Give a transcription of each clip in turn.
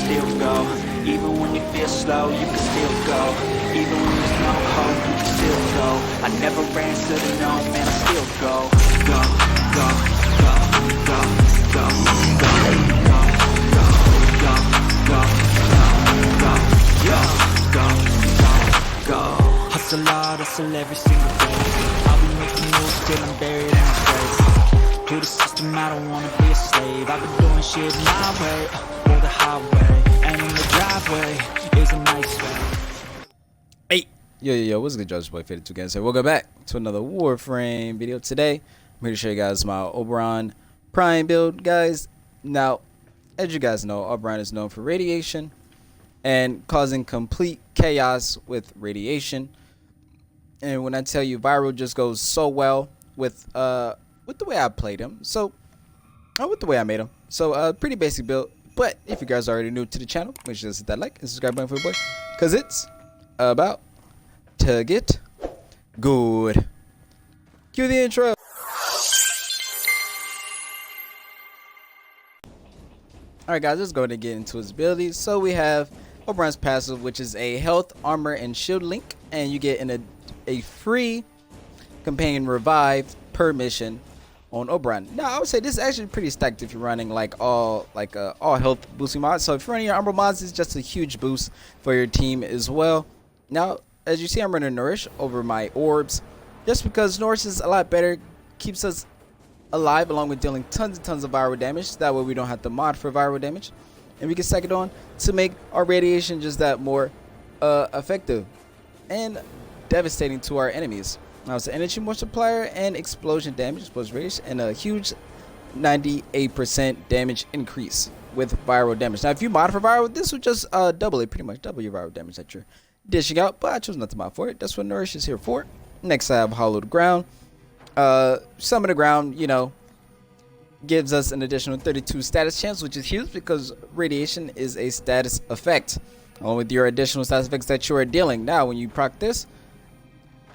still go. Even when you feel slow, you can still go. Even when there's no hope, you can still go. I never answer to no, man, I still go. Go, go, go, go, go, go, go, go, go, go, go, go, go, go, go. Hustle hard, hustle every single day. I'll be making moves till I'm buried in my grave. To the system, I don't wanna be a slave. I've been doing shit my way, or the highway, and in the driveway is a nice way. Hey, yo, what's good, Judge Boy 52 guys here. Welcome back to another Warframe video. Today, I'm here to show you guys my Oberon Prime build, guys. Now, as you guys know, Oberon is known for radiation and causing complete chaos with radiation. And when I tell you, viral just goes so well with the way I played him. So, with the way I made him. So, pretty basic build. But if you guys are already new to the channel, make sure to hit that like and subscribe button for your boy, because it's about to get good. Cue the intro. Alright guys, let's go ahead and get into his abilities. So we have Oberon's passive, which is a health, armor, and shield link. And you get a free companion revive per mission on Oberon. Now I would say this is actually pretty stacked if you're running like all health boosting mods. So if you're running your armor mods, it's just a huge boost for your team as well. Now as you see, I'm running Nourish over my orbs just because Nourish is a lot better, keeps us alive along with dealing tons and tons of viral damage. That way we don't have to mod for viral damage, and we can stack it on to make our radiation just that more effective and devastating to our enemies. Now it's an energy multiplier and explosion damage, explosion radiation, and a huge 98% damage increase with viral damage. Now if you mod for viral, this will just double it, pretty much double your viral damage that you're dishing out, but I chose not to mod for it. That's what Nourish is here for. Next I have Hollowed Ground. Summon the Ground, you know, gives us an additional 32 status chance, which is huge because radiation is a status effect along with your additional status effects that you are dealing. Now when you proc this,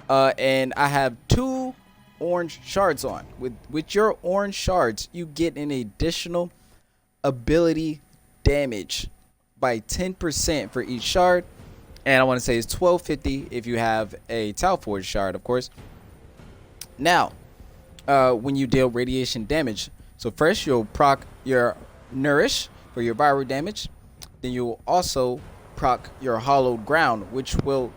and I have 2 orange shards on. With your orange shards, you get an additional ability damage by 10% for each shard. And I want to say it's 1250 if you have a Tau Forge shard, of course. Now, when you deal radiation damage, so first you'll proc your Nourish for your viral damage. Then you'll also proc your Hollowed Ground, which will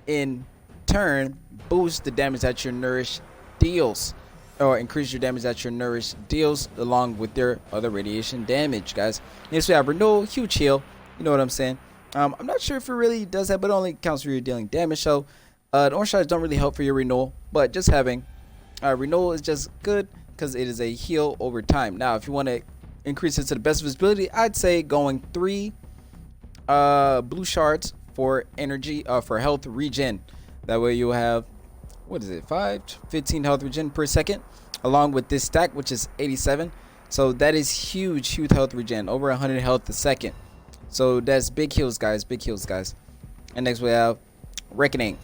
in turn boost the damage that your Nourish deals, or increase your damage that your Nourish deals along with their other radiation damage, guys. Next we have Renewal, huge heal, you know what I'm saying. I'm not sure if it really does that, but it only counts for your dealing damage. So the orange shards don't really help for your renewal, but just having renewal is just good because it is a heal over time. Now if you want to increase it to the best of its ability, I'd say going 3 blue shards for energy, for health regen. That way you'll have, what is it, 15 health regen per second, along with this stack, which is 87. So that is huge health regen, over 100 health a second. So that's big heals, guys, big heals, guys. And next we have Reckoning.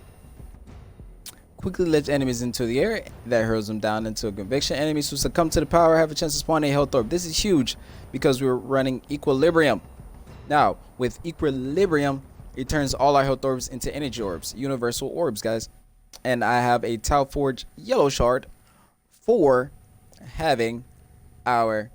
Quickly lifts enemies into the air. That hurls them down into a conviction. Enemies who succumb to the power have a chance to spawn a health orb. This is huge because we're running Equilibrium. Now, with Equilibrium, it turns all our health orbs into energy orbs, universal orbs, guys. And I have a Tau Forge yellow shard for having our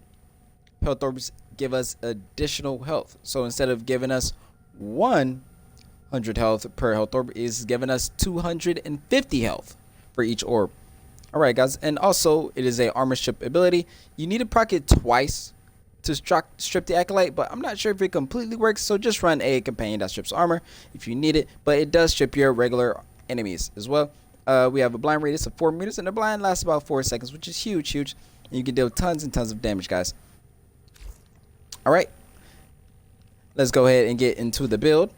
health orbs give us additional health. So instead of giving us 100 health per health orb, is giving us 250 health for each orb. Alright guys, and also it is a armor strip ability. You need to proc it twice to strip the Acolyte, but I'm not sure if it completely works, so just run a companion that strips armor if you need it, but it does strip your regular enemies as well. We have a blind radius of 4 meters, and the blind lasts about 4 seconds, which is huge, and you can deal tons and tons of damage, guys. Alright, let's go ahead and get into the build.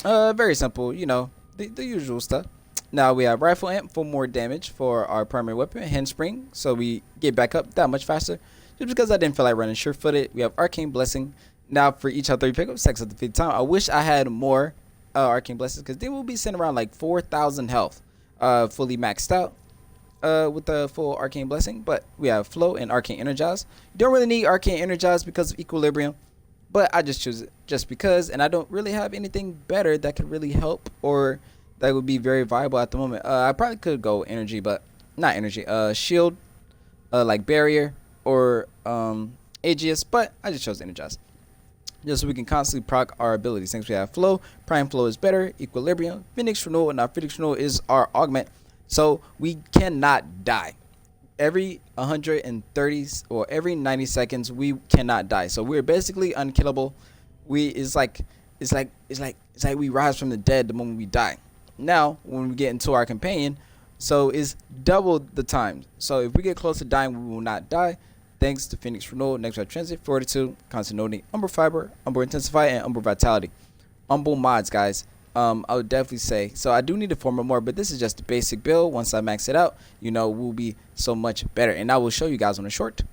Very simple, you know, the usual stuff. Now we have Rifle Amp for more damage for our primary weapon, Handspring, so we get back up that much faster. Just because I didn't feel like running Sure-Footed. We have Arcane Blessing. Now for each health 3 pickup, sex at the 5th time. I wish I had more Arcane Blessings, because they will be sitting around like 4,000 health, fully maxed out with the full Arcane Blessing. But we have Flow and Arcane Energize. You don't really need Arcane Energize because of Equilibrium. but I just choose it just because, and I don't really have anything better that could really help or that would be very viable at the moment. I probably could go energy, but not energy. Shield, like barrier or Aegis, but I just chose energize. Just so we can constantly proc our abilities. Since we have flow, prime flow is better, equilibrium, Phoenix renewal. Now Phoenix renewal is our augment, so we cannot die. Every 130 or every 90 seconds we cannot die. So we're basically unkillable. It's like we rise from the dead the moment we die. Now when we get into our companion, so it's double the time. So if we get close to dying, we will not die. Thanks to Phoenix renewal. Next we have transit, fortitude, continuity, umbral fiber, umbral intensify, and umbral vitality. Umbral mods, guys. I would definitely say. So I do need to form it more, but this is just the basic build. Once I max it out, you know, we'll be so much better. And I will show you guys on a short.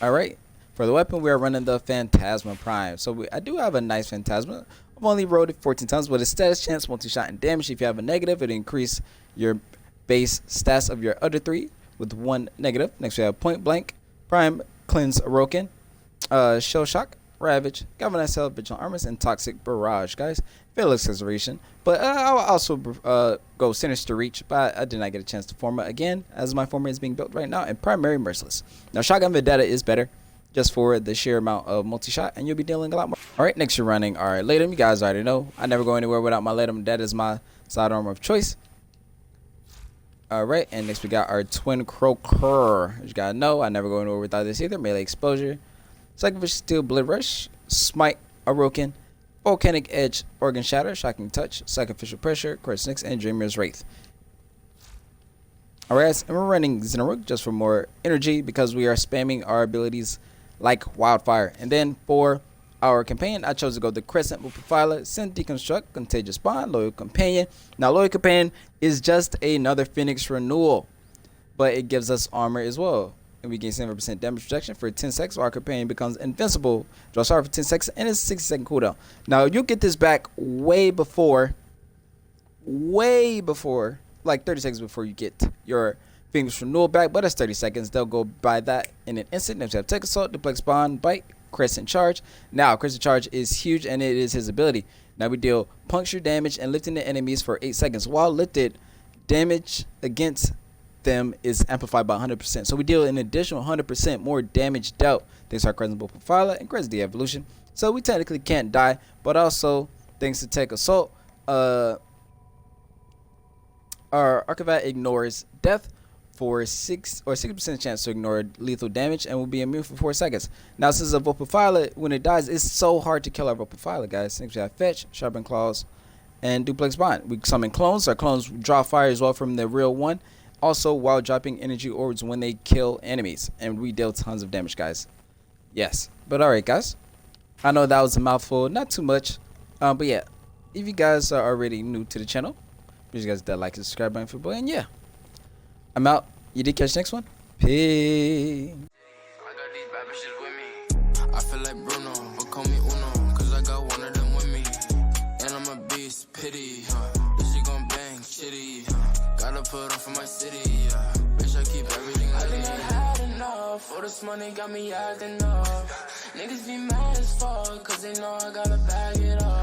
Alright. For the weapon, we are running the Phantasma Prime. So I do have a nice Phantasma. I've only rolled it 14 times, but its status chance, multi-shot, and damage. If you have a negative, it'll increase your base stats of your other 3 with 1 negative. Next we have Point Blank, Prime, Cleanse, Aroken, Shell Shock, Ravage, Galvanized Cell, Vigilant Armors, and Toxic Barrage, guys. Fatal Acceleration. But I'll also go Sinister Reach, but I did not get a chance to form it again, as my former is being built right now, and Primary Merciless. Now Shotgun Vendetta is better, just for the sheer amount of multi-shot, and you'll be dealing a lot more. Alright, next you're running our Latum. You guys already know, I never go anywhere without my Latum. That is my side armor of choice. Alright, and next we got our Twin Croaker. As you gotta know, I never go anywhere without this either. Melee Exposure, Sacrificial Steel, Blade Rush, Smite, Aroken, Volcanic Edge, Organ Shatter, Shocking Touch, Sacrificial Pressure, Curse Nyx, and Dreamer's Wraith. Alright, and we're running Xenaruk just for more energy because we are spamming our abilities like wildfire. And then for our companion, I chose to go the Crescent with Profiler, Synth Deconstruct, Contagious Bond, Loyal Companion. Now Loyal Companion is just another Phoenix renewal, but it gives us armor as well. And we gain 7% damage reduction for 10 seconds, while our companion becomes invincible. Draw Star for 10 seconds, and it's a 60-second cooldown. Now you'll get this back way before, like 30 seconds before you get your Phoenix renewal back, but that's 30 seconds. They'll go by that in an instant. Next we have Take Assault, Duplex Bond, Bite, Crescent Charge. Now Crescent Charge is huge, and it is his ability. Now we deal puncture damage and lifting the enemies for 8 seconds. While lifted, damage against them is amplified by 100%. So we deal an additional 100% more damage dealt thanks to our Crescent Profiler and Crescent Evolution. So we technically can't die, but also thanks to Take Assault, our Archivat ignores death for 60% chance to ignore lethal damage and will be immune for 4 seconds. Now since a Profiler, when it dies, it's so hard to kill our Profiler, guys. Since we have Fetch, Sharpen Claws, and Duplex Bond. We summon clones. Our clones draw fire as well from the real one. Also while dropping energy orbs when they kill enemies. And we deal tons of damage, guys. Yes. But alright, guys. I know that was a mouthful. Not too much. But yeah. If you guys are already new to the channel, please guys hit that like and subscribe button for boy. And yeah. I'm out. You did catch the next one? Peace. I feel like Bruno, but call me Uno, cause I got one of them with me. And I'm a beast, pity, this shit gon' bang, shitty, gotta put on for my city, bitch, I keep everything I think I had enough, all this money got me acting up. Niggas be mad as fuck, cause they know I gotta bag it up.